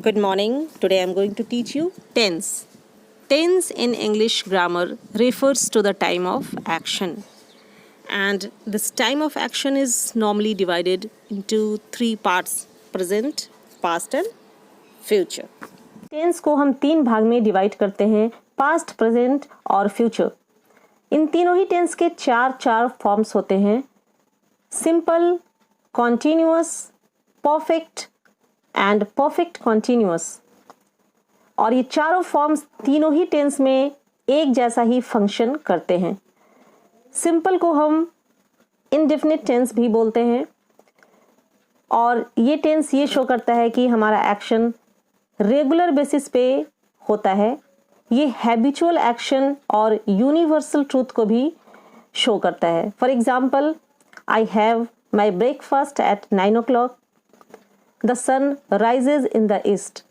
Good morning. Today I am going to teach you tense. Tense in English grammar refers to the time of action. And this time of action is normally divided into three parts: present, past and future. Tense को हम तीन भाग में divide करते हैं: past, present और future. इन तीनों ही टेंस के चार फॉर्म्स होते हैं: simple, continuous, perfect and perfect continuous. और ये चारों फॉर्म्स तीनों ही टेंस में एक जैसा ही फंक्शन करते हैं। सिंपल को हम इंडेफिनिट टेंस भी बोलते हैं और ये टेंस ये शो करता है कि हमारा एक्शन रेगुलर बेसिस पे होता है। ये हैबिचुअल एक्शन और यूनिवर्सल ट्रूथ को भी शो करता है। For example, I have my breakfast at 9 o'clock. The sun rises in the east.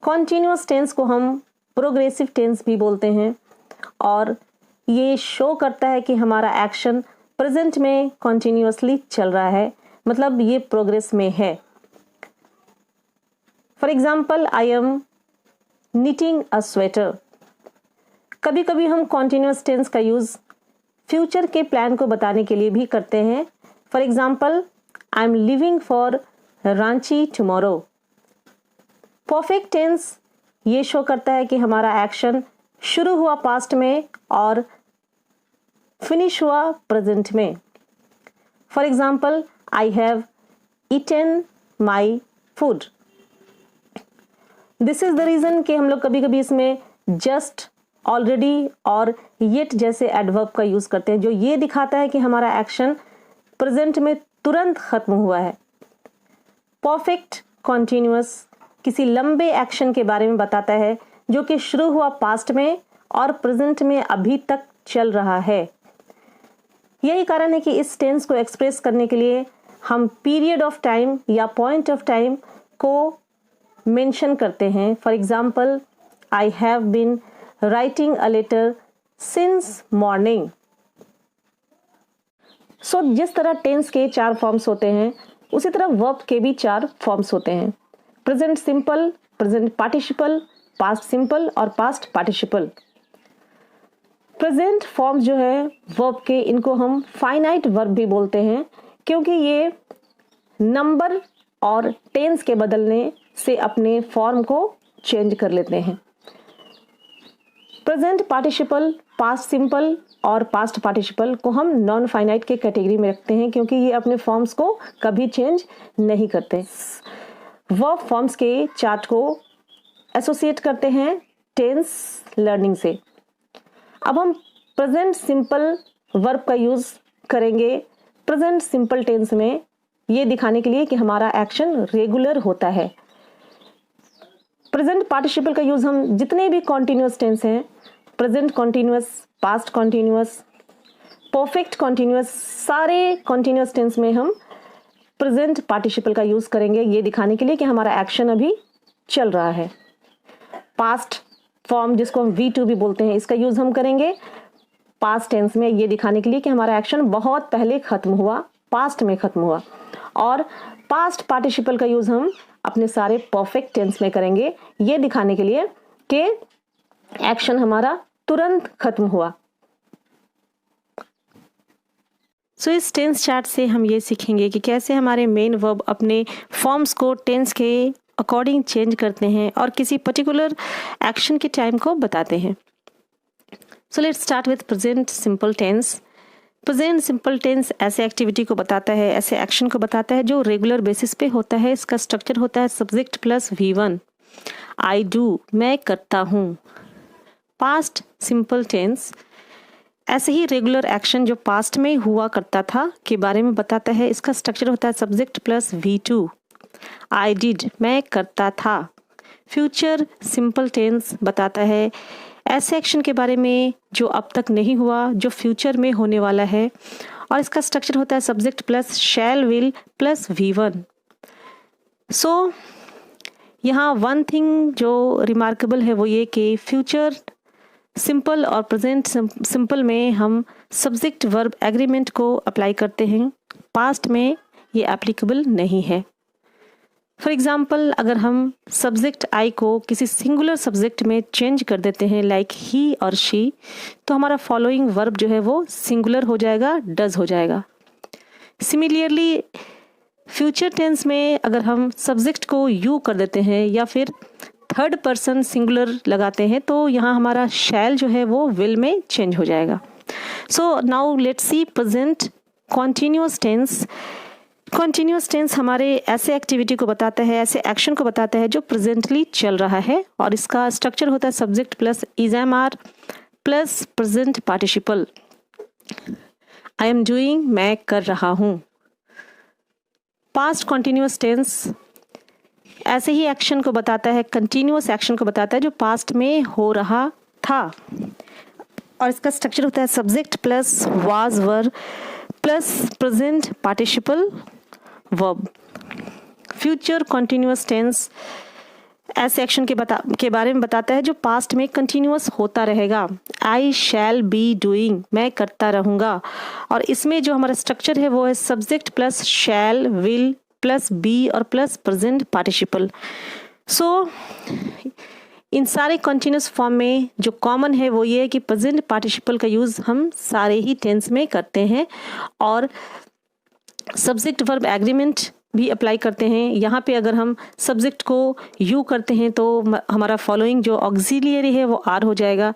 Continuous tense को हम प्रोग्रेसिव टेंस भी बोलते हैं और ये शो करता है कि हमारा एक्शन प्रेजेंट में कॉन्टिन्यूअसली चल रहा है, मतलब ये प्रोग्रेस में है। For example, I am knitting a sweater. कभी कभी हम कॉन्टिन्यूअस टेंस का यूज फ्यूचर के प्लान को बताने के लिए भी करते हैं। For example, I am living for Ranchi tomorrow. Perfect tense ये शो करता है कि हमारा एक्शन शुरू हुआ पास्ट में और फिनिश हुआ प्रेजेंट में। For example, I have eaten my food. This is the reason कि हम लोग कभी कभी इसमें जस्ट, ऑलरेडी और येट जैसे एडवर्ब का यूज करते हैं, जो ये दिखाता है कि हमारा एक्शन प्रेजेंट में तुरंत खत्म हुआ है। परफेक्ट कॉन्टिन्यूअस किसी लंबे एक्शन के बारे में बताता है जो कि शुरू हुआ पास्ट में और प्रेजेंट में अभी तक चल रहा है। यही कारण है कि इस टेंस को एक्सप्रेस करने के लिए हम पीरियड ऑफ टाइम या पॉइंट ऑफ टाइम को मेंशन करते हैं। For example, I have been writing a letter since morning. So जिस तरह टेंस के 4 फॉर्म्स होते हैं, उसी तरह वर्ब के भी 4 फॉर्म्स होते हैं: present simple, present participle, past simple और पास्ट पार्टिसिपल। प्रेजेंट फॉर्म जो है वर्ब के, इनको हम फाइनाइट वर्ब भी बोलते हैं क्योंकि ये नंबर और टेंस के बदलने से अपने फॉर्म को चेंज कर लेते हैं। प्रेजेंट पार्टिसिपल, पास्ट सिंपल और पास्ट पार्टिसिपल को हम नॉन फाइनाइट के कैटेगरी में रखते हैं क्योंकि ये अपने फॉर्म्स को कभी चेंज नहीं करते। वर्ब फॉर्म्स के चार्ट को एसोसिएट करते हैं टेंस लर्निंग से। अब हम प्रेजेंट सिंपल वर्ब का यूज करेंगे प्रेजेंट सिंपल टेंस में, ये दिखाने के लिए कि हमारा एक्शन रेगुलर होता है। प्रेजेंट पार्टिसिपल का यूज हम जितने भी कॉन्टिन्यूअस टेंस हैं, present continuous, past continuous, perfect continuous, सारे कॉन्टिन्यूअस टेंस में हम प्रेजेंट पार्टिसिपल का यूज करेंगे, ये दिखाने के लिए कि हमारा एक्शन अभी चल रहा है। पास्ट फॉर्म जिसको हम V2 भी बोलते हैं, इसका यूज हम करेंगे पास्ट टेंस में, ये दिखाने के लिए कि हमारा एक्शन बहुत पहले खत्म हुआ, पास्ट में खत्म हुआ। और पास्ट पार्टिसिपल का यूज हम अपने सारे परफेक्ट टेंस में करेंगे, ये दिखाने के लिए कि एक्शन हमारा तुरंत खत्म हुआ। सो इस टेंस चार्ट से हम ये सीखेंगे कि कैसे हमारे मेन वर्ब अपने फॉर्म्स को टेंस के अकॉर्डिंग चेंज करते हैं और किसी पर्टिकुलर एक्शन के टाइम को बताते हैं। So let's start with present simple tense. Present simple tense ऐसे एक्टिविटी को बताता है, ऐसे एक्शन को बताता है जो रेगुलर बेसिस पे होता है। इसका स्ट्रक्चर होता है subject plus V1। I do, मैं करता हूँ। पास्ट सिंपल टेंस ऐसे ही रेगुलर एक्शन जो पास्ट में हुआ करता था के बारे में बताता है। इसका स्ट्रक्चर होता है subject plus V2। I did, मैं करता था। फ्यूचर सिंपल टेंस बताता है ऐसे एक्शन के बारे में जो अब तक नहीं हुआ, जो फ्यूचर में होने वाला है, और इसका स्ट्रक्चर होता है subject plus shall, will plus V1। So यहाँ वन थिंग जो रिमार्केबल है वो ये कि फ्यूचर सिंपल और प्रेजेंट सिंपल में हम सब्जेक्ट वर्ब एग्रीमेंट को अप्लाई करते हैं, पास्ट में ये एप्लीकेबल नहीं है। फॉर एग्जाम्पल अगर हम सब्जेक्ट आई को किसी सिंगुलर सब्जेक्ट में चेंज कर देते हैं लाइक ही और शी, तो हमारा फॉलोइंग वर्ब जो है वो सिंगुलर हो जाएगा, डज हो जाएगा। सिमिलरली फ्यूचर टेंस में अगर हम सब्जेक्ट को यू कर देते हैं या फिर थर्ड पर्सन सिंगुलर लगाते हैं तो यहाँ हमारा शैल जो है वो विल में चेंज हो जाएगा। So now let's see present continuous tense. Continuous tense हमारे ऐसे एक्टिविटी को बताता है, ऐसे एक्शन को बताता है जो प्रेजेंटली चल रहा है, और इसका स्ट्रक्चर होता है subject plus is am are plus present participle. I am doing, मैं कर रहा हूँ। पास्ट कॉन्टिन्यूअस टेंस ऐसे ही एक्शन को बताता है, कंटिन्यूअस एक्शन को बताता है जो पास्ट में हो रहा था, और इसका स्ट्रक्चर होता है subject plus was were plus present participle verb. Future continuous tense ऐसे एक्शन के बारे में बताता है जो पास्ट में कंटिन्यूअस होता रहेगा। आई शैल बी डूइंग, मैं करता रहूँगा, और इसमें जो हमारा स्ट्रक्चर है वो है subject plus shall will plus be और प्लस प्रेजेंट पार्टिसिपल। सो इन सारे कॉन्टिन्यूअस फॉर्म में जो कॉमन है वो ये है कि प्रेजेंट पार्टिसिपल का यूज़ हम सारे ही टेंस में करते हैं, और सब्जेक्ट वर्ब एग्रीमेंट भी अप्लाई करते हैं। यहाँ पे अगर हम सब्जेक्ट को यू करते हैं तो हमारा फॉलोइंग जो ऑक्सिलियरी है वो आर हो जाएगा।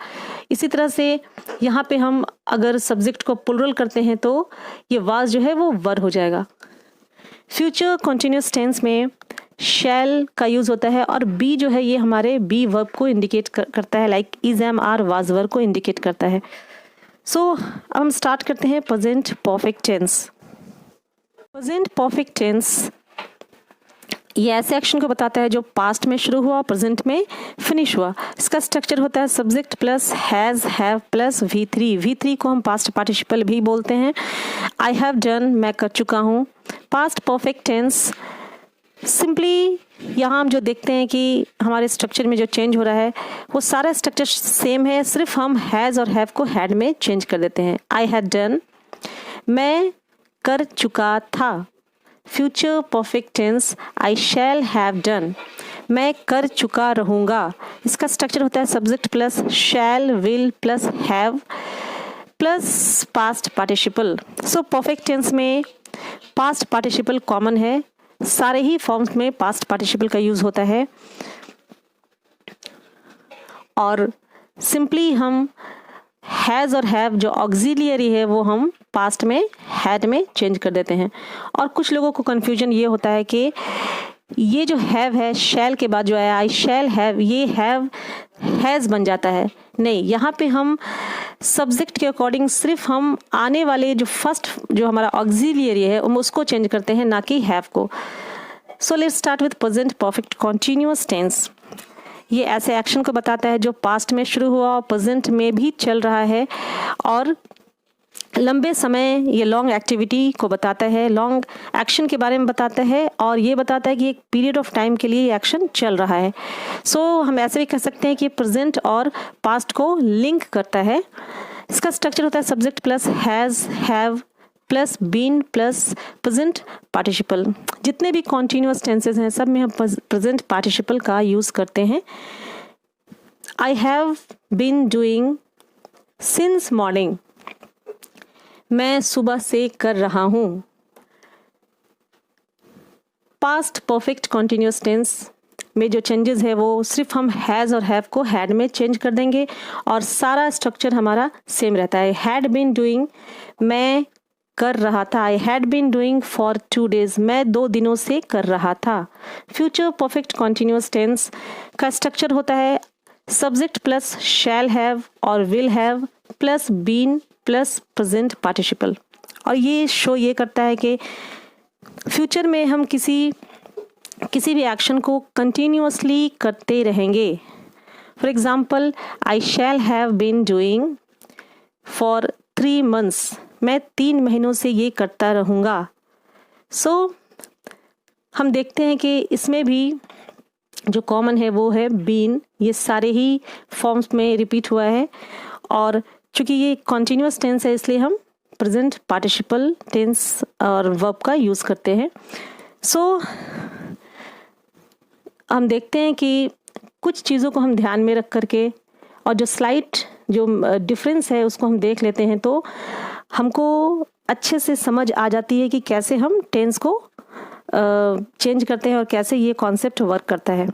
इसी तरह से यहाँ पे हम अगर सब्जेक्ट को प्लुरल करते हैं तो ये वाज जो है वो वर हो जाएगा। फ्यूचर कॉन्टिन्यूअस टेंस में शैल का यूज़ होता है, और बी जो है ये हमारे बी वर्ब को इंडिकेट करता है, like is am are was were को इंडिकेट करता है। सो अब हम स्टार्ट करते हैं present perfect tense. Present perfect tense ये ऐसे एक्शन को बताता है जो पास्ट में शुरू हुआ, प्रेजेंट में फिनिश हुआ। इसका स्ट्रक्चर होता है subject plus has have plus V3। V3 को हम पास्ट पार्टिसिपल भी बोलते हैं। आई हैव डन, मैं कर चुका हूँ। पास्ट परफेक्ट टेंस सिंपली यहाँ हम जो देखते हैं कि हमारे स्ट्रक्चर में जो चेंज हो रहा है वो सारा स्ट्रक्चर सेम है, सिर्फ हम हैज़ और हैव को हैड में चेंज कर देते हैं। आई हैड डन, मैं कर चुका था। Future perfect tense I shall have done, मैं कर चुका रहूँगा। इसका स्ट्रक्चर होता है subject plus shall will plus have plus past participle. So perfect tense में पास्ट पार्टिसिपल कॉमन है, सारे ही फॉर्म्स में पास्ट पार्टिसिपल का यूज़ होता है, और सिंपली हम हैज़ और हैव जो ऑक्सिलियरी है वो हम पास्ट में हैड में चेंज कर देते हैं। और कुछ लोगों को कन्फ्यूजन ये होता है कि ये जो हैव है शैल के बाद जो है आई शैल हैव, ये हैव हैज़ बन जाता है। नहीं, यहाँ पे हम सब्जेक्ट के अकॉर्डिंग सिर्फ हम आने वाले जो फर्स्ट जो हमारा ऑक्सिलियरी है उसको चेंज करते हैं, ना कि हैव को। So let's start with present perfect continuous tense. ये ऐसे एक्शन को बताता है जो पास्ट में शुरू हुआ, प्रेजेंट में भी चल रहा है, और लंबे समय ये लॉन्ग एक्टिविटी को बताता है, लॉन्ग एक्शन के बारे में बताता है, और ये बताता है कि एक पीरियड ऑफ टाइम के लिए ये एक्शन चल रहा है। सो हम ऐसे भी कह सकते हैं कि प्रेजेंट और पास्ट को लिंक करता है। इसका स्ट्रक्चर होता है subject plus has have plus been plus present participle. जितने भी कॉन्टिन्यूअस टेंसेस हैं सब में हम प्रेजेंट पार्टिसिपल का यूज़ करते हैं। I have been doing since morning, मैं सुबह से कर रहा हूँ। पास्ट परफेक्ट कॉन्टिन्यूअस टेंस में जो चेंजेस है वो सिर्फ हम हैज़ और हैव को हैड में चेंज कर देंगे, और सारा स्ट्रक्चर हमारा सेम रहता है। हैड बीन डूइंग, मैं कर रहा था। I had been doing for 2 days, मैं 2 दिनों से कर रहा था। फ्यूचर परफेक्ट कॉन्टिन्यूअस टेंस का स्ट्रक्चर होता है सब्जेक्ट प्लस शैल हैव और will have plus been plus present participle, और ये शो ये करता है कि फ्यूचर में हम किसी भी एक्शन को कंटिन्यूअसली करते रहेंगे। For example I shall have been doing for 3 months, मैं 3 महीनों से ये करता रहूँगा। सो हम देखते हैं कि इसमें भी जो कॉमन है वो है बीन, ये सारे ही फॉर्म्स में रिपीट हुआ है, और चूँकि ये कॉन्टिन्यूअस टेंस है इसलिए हम प्रेजेंट पार्टिसिपल टेंस और वर्ब का यूज़ करते हैं। सो हम देखते हैं कि कुछ चीज़ों को हम ध्यान में रख करके और जो स्लाइट जो डिफरेंस है उसको हम देख लेते हैं तो हमको अच्छे से समझ आ जाती है कि कैसे हम टेंस को चेंज करते हैं और कैसे ये कॉन्सेप्ट वर्क करता है.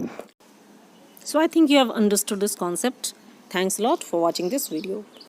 So I think you have understood this concept. Thanks a lot for watching this video.